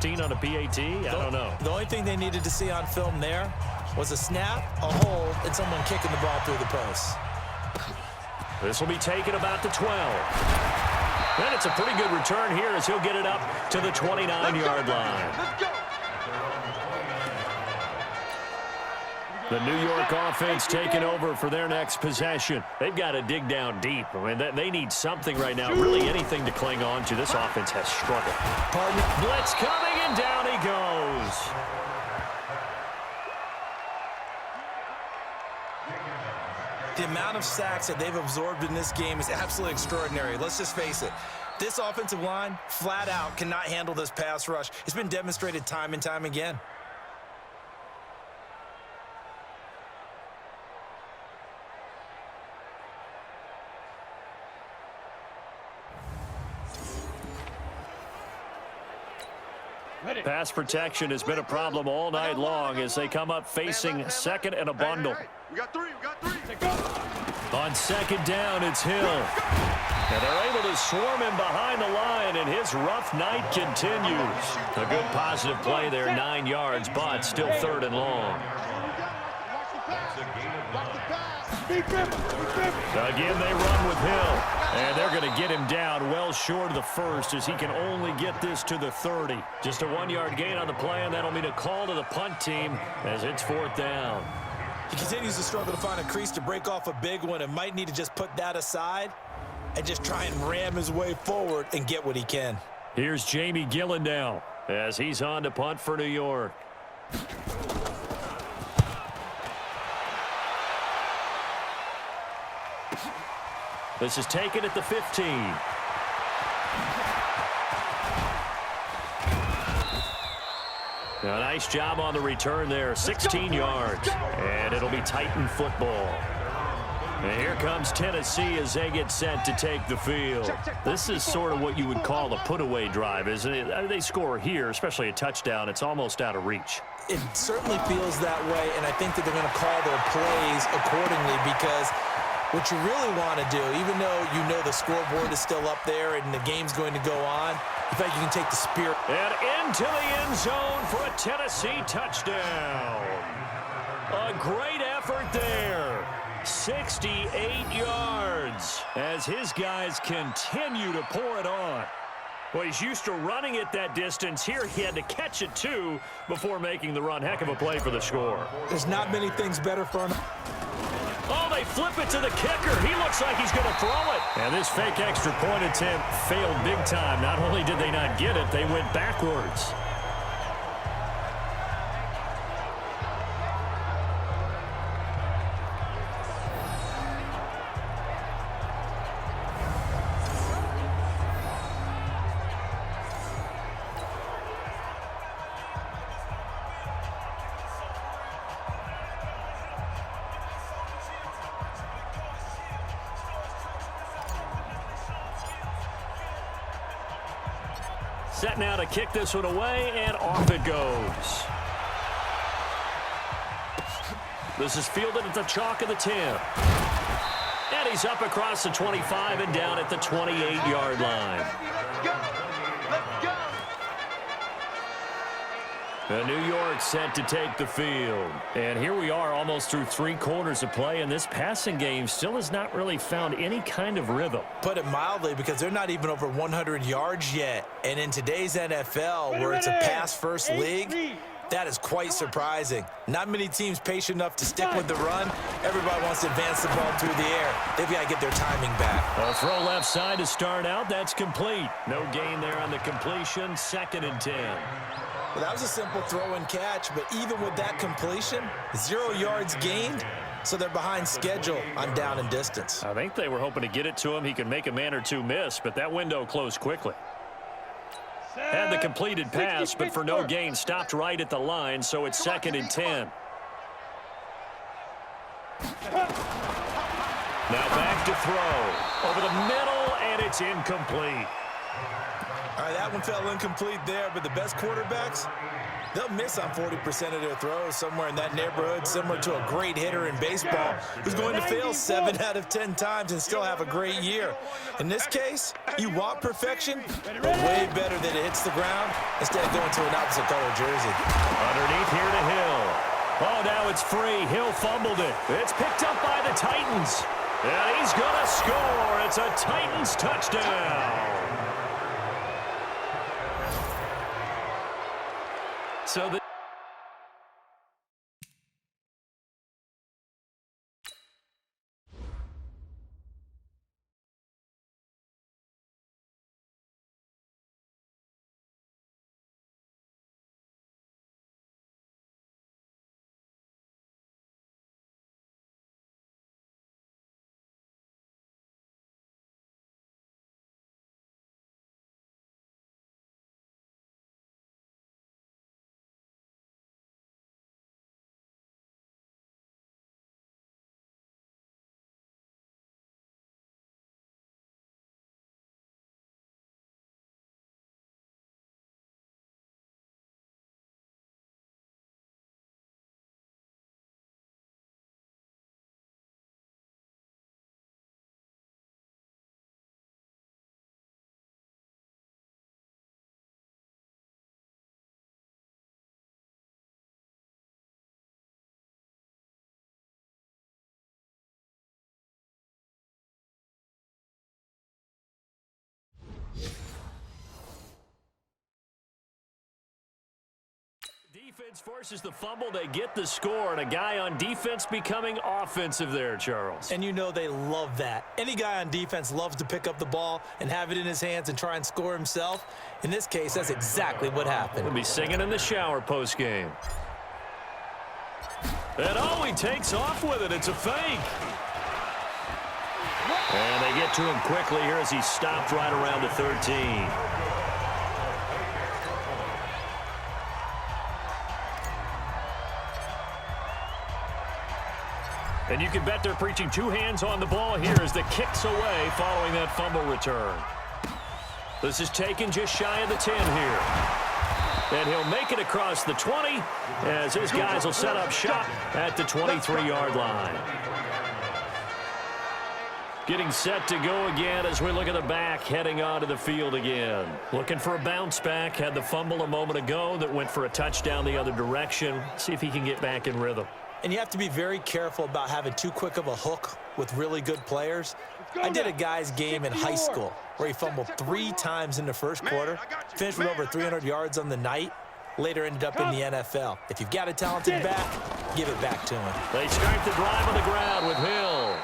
On a PAT? I don't know. The only thing they needed to see on film there was a snap, a hold, and someone kicking the ball through the post. This will be taken about the 12. And it's a pretty good return here as he'll get it up to the 29-yard line. Let's go. The New York offense taking over for their next possession. They've got to dig down deep. I mean, they need something right now, really anything to cling on to. This offense has struggled. Blitz coming, and down he goes. The amount of sacks that they've absorbed in this game is absolutely extraordinary. Let's just face it. This offensive line, flat out, cannot handle this pass rush. It's been demonstrated time and time again. Pass protection has been a problem all night long as they come up facing second and a bundle. We got three. On second down, it's Hill. And they're able to swarm him behind the line, and his rough night continues. A good positive play there, 9 yards, but still third and long. Again, they run with Hill. And they're going to get him down well short of the first as he can only get this to the 30. Just a 1-yard gain on the play, and that'll mean a call to the punt team as it's fourth down. He continues to struggle to find a crease to break off a big one and might need to just put that aside and just try and ram his way forward and get what he can. Here's Jamie Gillen now as he's on to punt for New York. This is taken at the 15. A nice job on the return there, 16 yards. And it'll be Titan football. And here comes Tennessee as they get set to take the field. This is sort of what you would call a put-away drive, isn't it? They score here, especially a touchdown. It's almost out of reach. It certainly feels that way, and I think that they're going to call their plays accordingly because what you really want to do, even though you know the scoreboard is still up there and the game's going to go on, in fact, you can take the spirit. And into the end zone for a Tennessee touchdown. A great effort there. 68 yards as his guys continue to pour it on. Well, he's used to running it that distance. Here he had to catch it, too, before making the run. Heck of a play for the score. There's not many things better for him. Oh, they flip it to the kicker. He looks like he's going to throw it. And this fake extra point attempt failed big time. Not only did they not get it, they went backwards. Set now to kick this one away, and off it goes. This is fielded at the chalk of the 10. And he's up across the 25 and down at the 28-yard line. Let's go. The New York set to take the field. And here we are almost through 3 quarters of play, and this passing game still has not really found any kind of rhythm. Put it mildly, because they're not even over 100 yards yet. And in today's NFL, where it's a pass-first league, that is quite surprising. Not many teams patient enough to stick with the run. Everybody wants to advance the ball through the air. They've got to get their timing back. A throw left side to start out. That's complete. No gain there on the completion. 2nd and 10. Well, that was a simple throw and catch, but even with that completion, 0 yards gained, so they're behind schedule on down and distance. I think they were hoping to get it to him. He could make a man or two miss, but that window closed quickly. Had the completed pass, but for no gain, stopped right at the line, so it's 2nd and 10. Now back to throw. Over the middle, and it's incomplete. All right, that one fell incomplete there, but the best quarterbacks, they'll miss on 40% of their throws, somewhere in that neighborhood, similar to a great hitter in baseball who's going to fail 7 out of 10 times and still have a great year. In this case, you want perfection, but way better that it hits the ground instead of going to an opposite color jersey. Underneath here to Hill. Oh, now it's free. Hill fumbled it. It's picked up by the Titans. And he's going to score. It's a Titans touchdown. So the defense forces the fumble. They get the score, and a guy on defense becoming offensive there, Charles. And you know they love that. Any guy on defense loves to pick up the ball and have it in his hands and try and score himself. In this case, that's exactly what happened. He'll be singing in the shower post-game. And oh, he takes off with it. It's a fake. And they get to him quickly here as he stopped right around the 13. And you can bet they're preaching two hands on the ball here as the kick's away following that fumble return. This is taken just shy of the 10 here. And he'll make it across the 20 as his guys will set up shop at the 23-yard line. Getting set to go again as we look at the back heading onto the field again. Looking for a bounce back. Had the fumble a moment ago that went for a touchdown the other direction. See if he can get back in rhythm. And you have to be very careful about having too quick of a hook with really good players. I did a guy's game in high school where he fumbled 3 times in the first quarter, finished with over 300 yards on the night, later ended up in the NFL. If you've got a talented back, give it back to him. They start the drive on the ground with Hill.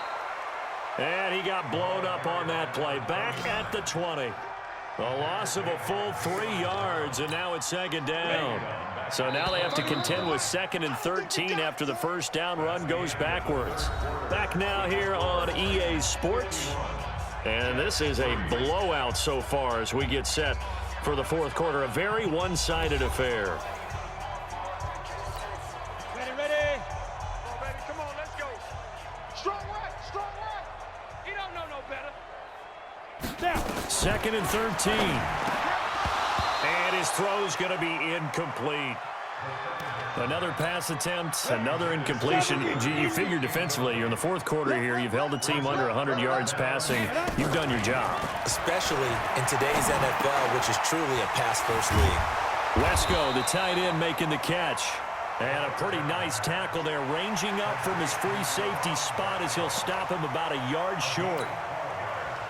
And he got blown up on that play. Back at the 20. A loss of a full 3 yards, and now it's second down. So now they have to contend with 2nd and 13 after the first down run goes backwards. Back now here on EA Sports. And this is a blowout so far as we get set for the fourth quarter. A very one-sided affair. Ready. Come on, baby. Come on, let's go. Strong right. He don't know no better. Now. 2nd and 13. And his throw's going to be incomplete. Another pass attempt, another incompletion. You figure defensively, you're in the fourth quarter here. You've held a team under 100 yards passing. You've done your job. Especially in today's NFL, which is truly a pass-first league. Wesco, the tight end, making the catch. And a pretty nice tackle there, ranging up from his free safety spot as he'll stop him about a yard short.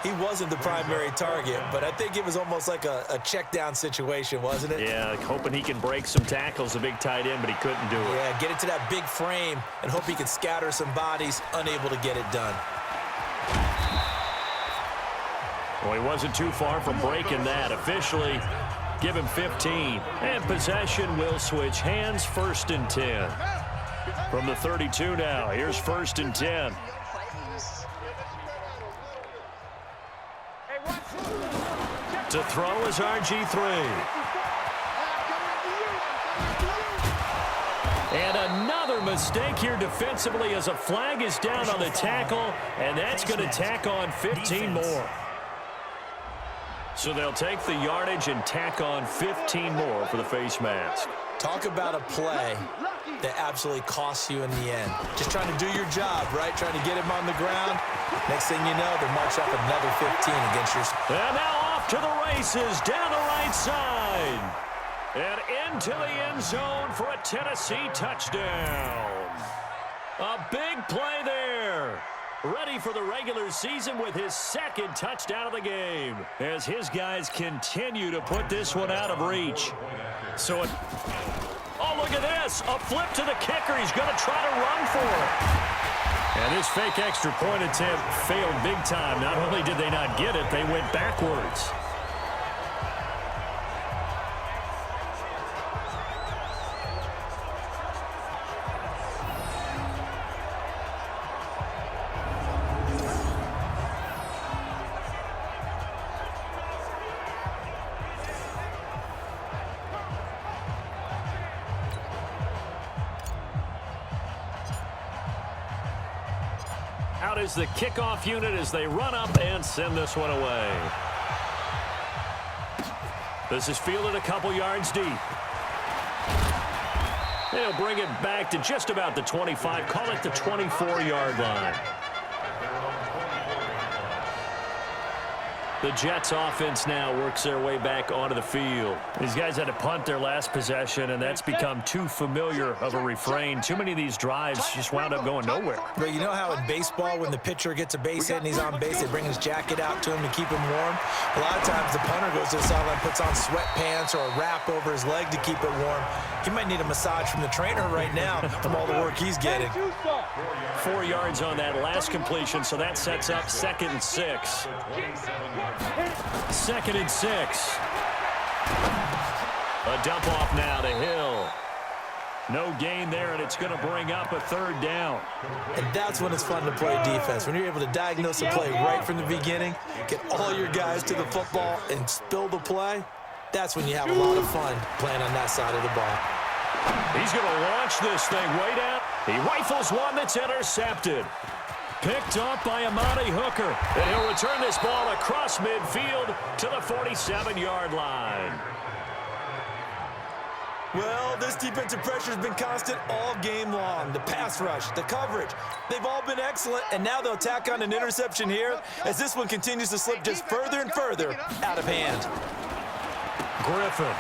He wasn't the primary target, but I think it was almost like a check-down situation, wasn't it? Yeah, hoping he can break some tackles, a big tight end, but he couldn't do it. Yeah, get it to that big frame and hope he can scatter some bodies, unable to get it done. Well, he wasn't too far from breaking that. Officially, give him 15. And possession will switch hands, 1st and 10. From the 32 now, here's 1st and 10. To throw is RG3. And another mistake here defensively as a flag is down on the tackle, and that's going to tack on 15 more. So they'll take the yardage and tack on 15 more for the face mask. Talk about a play that absolutely costs you in the end. Just trying to do your job, right? Trying to get him on the ground. Next thing you know, they march up another 15 against your... And now off to the races down the right side. And into the end zone for a Tennessee touchdown. A big play there. Ready for the regular season with his second touchdown of the game as his guys continue to put this one out of reach. So, oh, look at this. A flip to the kicker. He's going to try to run for it. And this fake extra point attempt failed big time. Not only did they not get it, they went backwards. Out is the kickoff unit as they run up and send this one away. This is fielded a couple yards deep. They'll bring it back to just about the 25, call it the 24-yard line. The Jets offense now works their way back onto the field. These guys had to punt their last possession, and that's become too familiar of a refrain. Too many of these drives just wound up going nowhere. But you know how in baseball, when the pitcher gets a base hit and he's on base, they bring his jacket out to him to keep him warm? A lot of times the punter goes to the sideline, puts on sweatpants or a wrap over his leg to keep it warm. He might need a massage from the trainer right now from all the work he's getting. 4 yards on that last completion, so that sets up 2nd and 6. 2nd and 6. A dump off now to Hill. No gain there, and it's going to bring up a 3rd down. And that's when it's fun to play defense. When you're able to diagnose a play right from the beginning, get all your guys to the football and spill the play, that's when you have a lot of fun playing on that side of the ball. He's going to launch this thing way down. He rifles one that's intercepted. Picked up by Amani Hooker. And he'll return this ball across midfield to the 47-yard line. Well, this defensive pressure has been constant all game long. The pass rush, the coverage, they've all been excellent, and now they'll tack on an interception here as this one continues to slip just further and further out of hand. Griffin.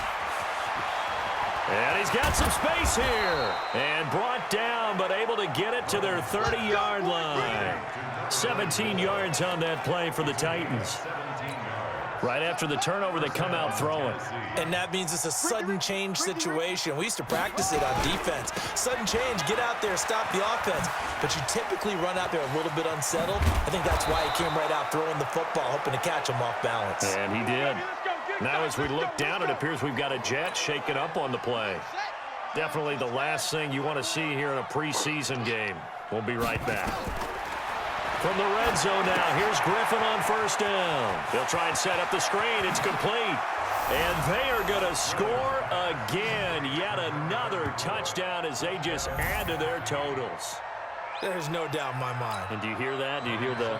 And he's got some space here. And brought down, but able to get it to their 30-yard line. 17 yards on that play for the Titans. Right after the turnover, they come out throwing. And that means it's a sudden change situation. We used to practice it on defense. Sudden change, get out there, stop the offense. But you typically run out there a little bit unsettled. I think that's why he came right out throwing the football, hoping to catch him off balance. And he did. Now as we look down, it appears we've got a Jet shaking up on the play. Definitely the last thing you want to see here in a preseason game. We'll be right back. From the red zone now, here's Griffin on 1st down. They'll try and set up the screen. It's complete. And they are going to score again. Yet another touchdown as they just add to their totals. There's no doubt in my mind. And do you hear that? Do you hear the...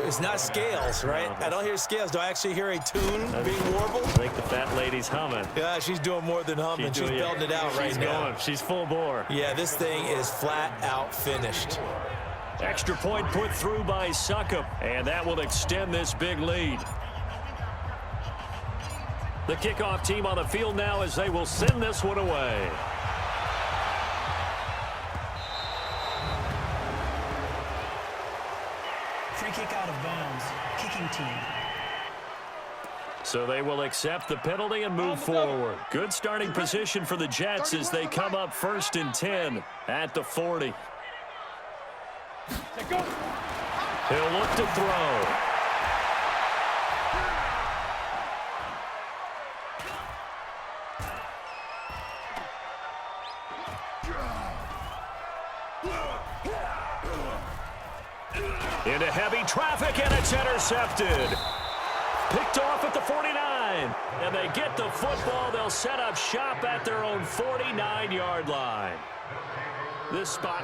It's not scales, right? I don't hear scales. Do I actually hear a tune being warbled? I think the fat lady's humming. Yeah, she's doing more than humming. She's belting it out right now. She's full bore. Yeah, this thing is flat out finished. Extra point put through by Succop, and that will extend this big lead. The kickoff team on the field now as they will send this one away. Free kick out of bounds. Kicking team. So they will accept the penalty and move forward. Good starting position for the Jets as they come up 1st and 10 at the 40. He'll look to throw. Into heavy traffic, and it's intercepted. Picked off at the 49. And they get the football. They'll set up shop at their own 49-yard line. This spot